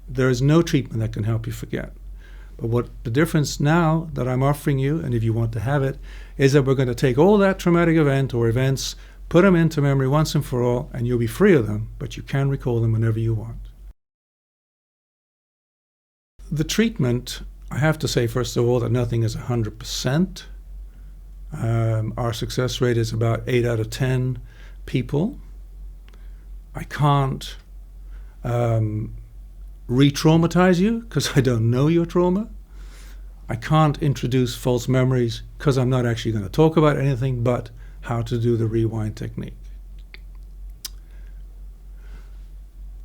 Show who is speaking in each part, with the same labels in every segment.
Speaker 1: There is no treatment that can help you forget. But what the difference now that I'm offering you, and if you want to have it, is that we're going to take all that traumatic event or events, put them into memory once and for all, and you'll be free of them, but you can recall them whenever you want. The treatment, I have to say, first of all, that nothing is 100%. Our success rate is about 8 out of 10 people. I can't re-traumatize you because I don't know your trauma. I can't introduce false memories because I'm not actually going to talk about anything but how to do the rewind technique.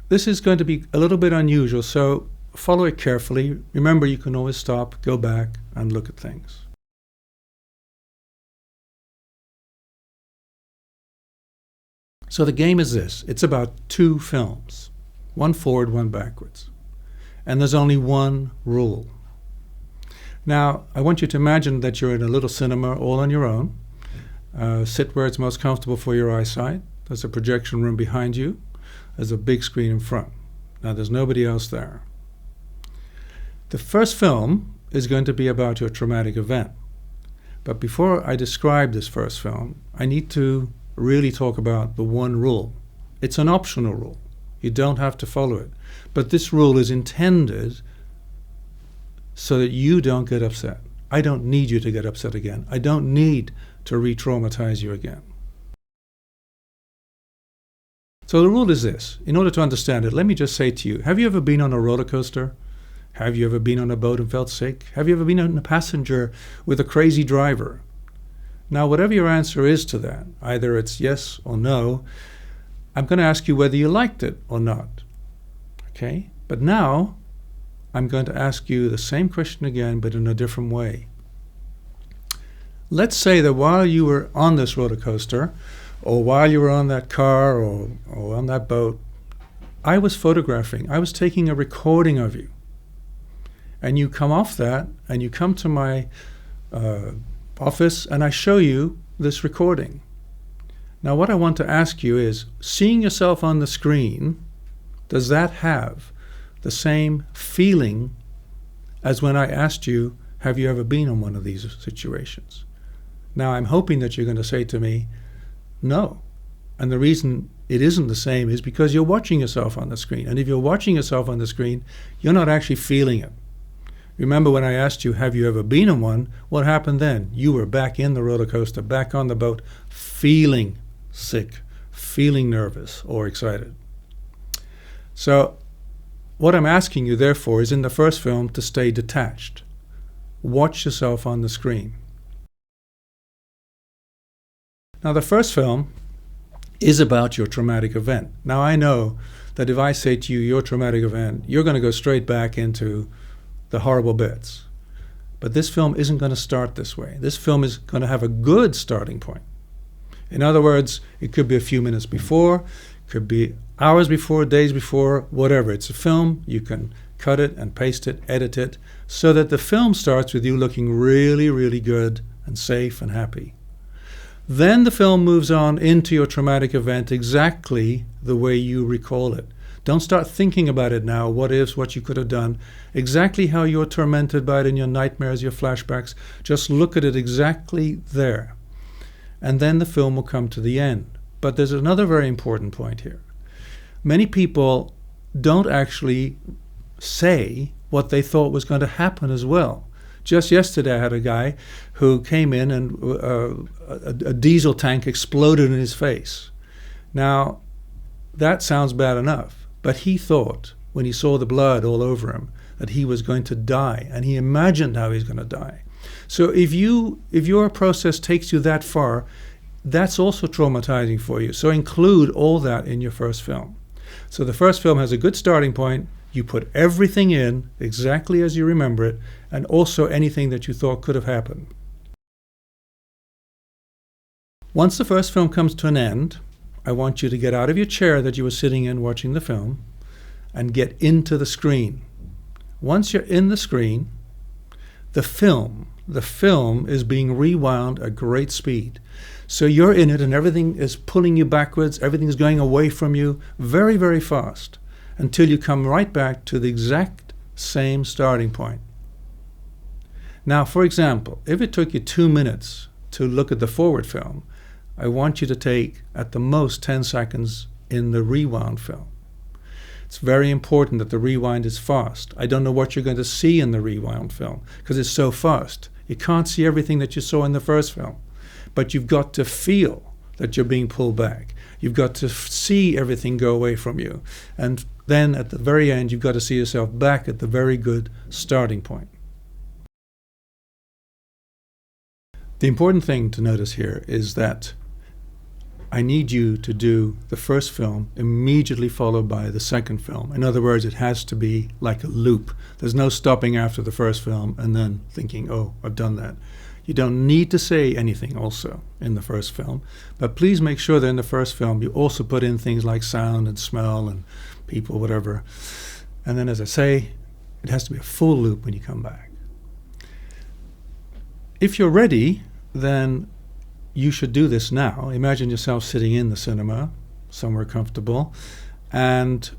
Speaker 1: This is going to be a little bit unusual, so follow it carefully. Remember, you can always stop, go back, and look at things. So the game is this. It's about 2 films, one forward, one backwards. And there's only one rule. Now, I want you to imagine that you're in a little cinema all on your own. Sit where it's most comfortable for your eyesight. There's a projection room behind you. There's a big screen in front. Now, there's nobody else there. The first film is going to be about your traumatic event. But before I describe this first film, I need to really talk about the one rule. It's an optional rule. You don't have to follow it. But this rule is intended so that you don't get upset. I don't need you to get upset again. I don't need to re-traumatize you again. So the rule is this. In order to understand it, let me just say to you, have you ever been on a roller coaster? Have you ever been on a boat and felt sick? Have you ever been a passenger with a crazy driver? Now, whatever your answer is to that, either it's yes or no, I'm going to ask you whether you liked it or not. Okay? But now, I'm going to ask you the same question again, but in a different way. Let's say that while you were on this roller coaster, or while you were on that car, or on that boat, I was photographing. I was taking a recording of you. And you come off that, and you come to my office, and I show you this recording. Now, what I want to ask you is, seeing yourself on the screen, does that have the same feeling as when I asked you, have you ever been in one of these situations? Now, I'm hoping that you're going to say to me, no. And the reason it isn't the same is because you're watching yourself on the screen. And if you're watching yourself on the screen, you're not actually feeling it. Remember when I asked you, have you ever been in one? What happened then? You were back in the roller coaster, back on the boat, feeling sick, feeling nervous or excited. So what I'm asking you, therefore, is in the first film to stay detached. Watch yourself on the screen. Now, the first film is about your traumatic event. Now, I know that if I say to you your traumatic event, you're going to go straight back into the horrible bits. But this film isn't going to start this way. This film is going to have a good starting point. In other words, it could be a few minutes before, could be hours before, days before, whatever. It's a film. You can cut it and paste it, edit it, so that the film starts with you looking really, really good and safe and happy. Then the film moves on into your traumatic event exactly the way you recall it. Don't start thinking about it now, what ifs, what you could have done, exactly how you're tormented by it in your nightmares, your flashbacks. Just look at it exactly there. And then the film will come to the end. But there's another very important point here. Many people don't actually say what they thought was going to happen as well. Just yesterday I had a guy who came in and a diesel tank exploded in his face. Now, that sounds bad enough. But he thought, when he saw the blood all over him, that he was going to die, and he imagined how he's going to die. So if your process takes you that far, that's also traumatizing for you. So include all that in your first film. So the first film has a good starting point. You put everything in exactly as you remember it, and also anything that you thought could have happened. Once the first film comes to an end, I want you to get out of your chair that you were sitting in watching the film and get into the screen. Once you're in the screen, the film is being rewound at great speed. So you're in it and everything is pulling you backwards, everything's going away from you very, very fast. until you come right back to the exact same starting point. Now, for example, if it took you 2 minutes to look at the forward film, I want you to take at the most 10 seconds in the rewound film. It's very important that the rewind is fast. I don't know what you're going to see in the rewound film because it's so fast. You can't see everything that you saw in the first film, but you've got to feel that you're being pulled back. You've got to see everything go away from you. And then at the very end, you've got to see yourself back at the very good starting point. The important thing to notice here is that I need you to do the first film immediately followed by the second film. In other words, it has to be like a loop. There's no stopping after the first film and then thinking, oh, I've done that. You don't need to say anything also in the first film, but please make sure that in the first film you also put in things like sound and smell and people, whatever. And then, as I say, it has to be a full loop when you come back. If you're ready, then you should do this now. Imagine yourself sitting in the cinema, somewhere comfortable, and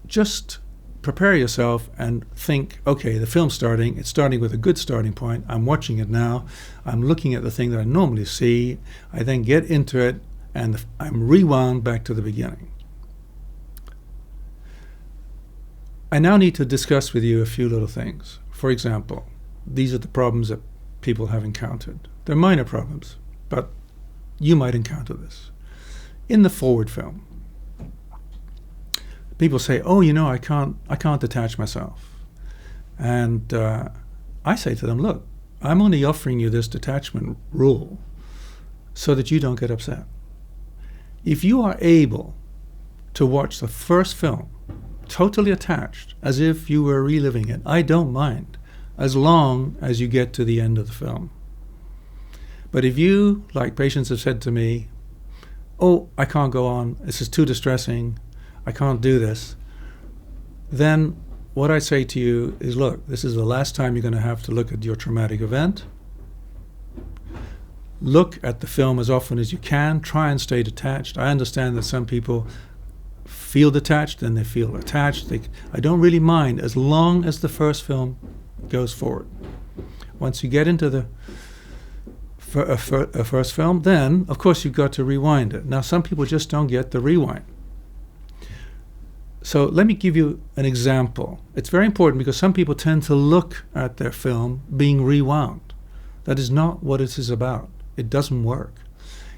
Speaker 1: just prepare yourself and think, okay, the film's starting. It's starting with a good starting point. I'm watching it now. I'm looking at the thing that I normally see. I then get into it, and I'm rewound back to the beginning. I now need to discuss with you a few little things. For example, these are the problems that people have encountered. They're minor problems, but you might encounter this. In the forward film, people say, oh, I can't detach myself. And I say to them, look, I'm only offering you this detachment rule so that you don't get upset. If you are able to watch the first film totally attached, as if you were reliving it, I don't mind, as long as you get to the end of the film. But if you, like patients have said to me, oh, I can't go on, this is too distressing, I can't do this, then what I say to you is, look, this is the last time you're going to have to look at your traumatic event. Look at the film as often as you can. Try and stay detached. I understand that some people feel detached and they feel attached. I don't really mind as long as the first film goes forward. Once you get into the first film, then, of course, you've got to rewind it. Now, some people just don't get the rewind. So let me give you an example. It's very important because some people tend to look at their film being rewound. That is not what it is about. It doesn't work.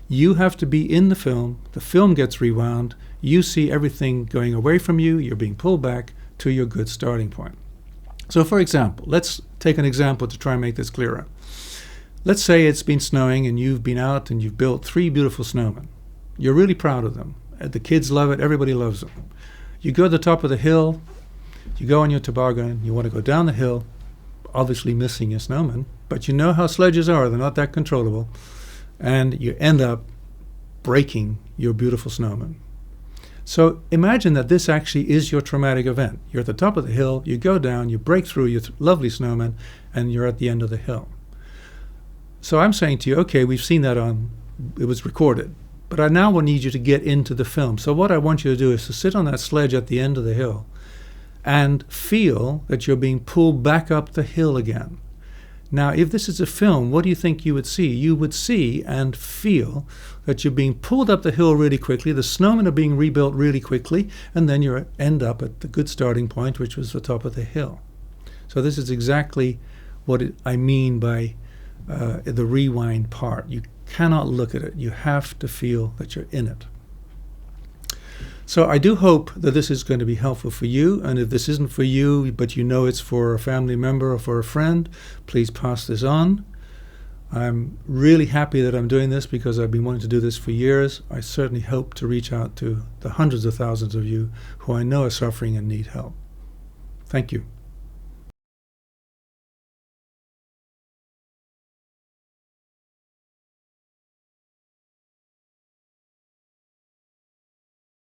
Speaker 1: You have to be in the film gets rewound, you see everything going away from you, you're being pulled back to your good starting point. So for example, let's take an example to try and make this clearer. Let's say it's been snowing and you've been out and you've built 3 beautiful snowmen. You're really proud of them. The kids love it, everybody loves them. You go to the top of the hill, you go on your toboggan, you want to go down the hill, obviously missing your snowman, but you know how sledges are, they're not that controllable, and you end up breaking your beautiful snowman. So imagine that this actually is your traumatic event. You're at the top of the hill, you go down, you break through your lovely snowman, and you're at the end of the hill. So I'm saying to you, okay, we've seen that it was recorded, but I now will need you to get into the film. So what I want you to do is to sit on that sledge at the end of the hill and feel that you're being pulled back up the hill again. Now, if this is a film, what do you think you would see? You would see and feel that you're being pulled up the hill really quickly, the snowmen are being rebuilt really quickly, and then you end up at the good starting point, which was the top of the hill. So this is exactly what I mean by the rewind part. You cannot look at it. You have to feel that you're in it. So I do hope that this is going to be helpful for you, and if this isn't for you, but you know it's for a family member or for a friend, please pass this on. I'm really happy that I'm doing this because I've been wanting to do this for years. I certainly hope to reach out to the hundreds of thousands of you who I know are suffering and need help. Thank you.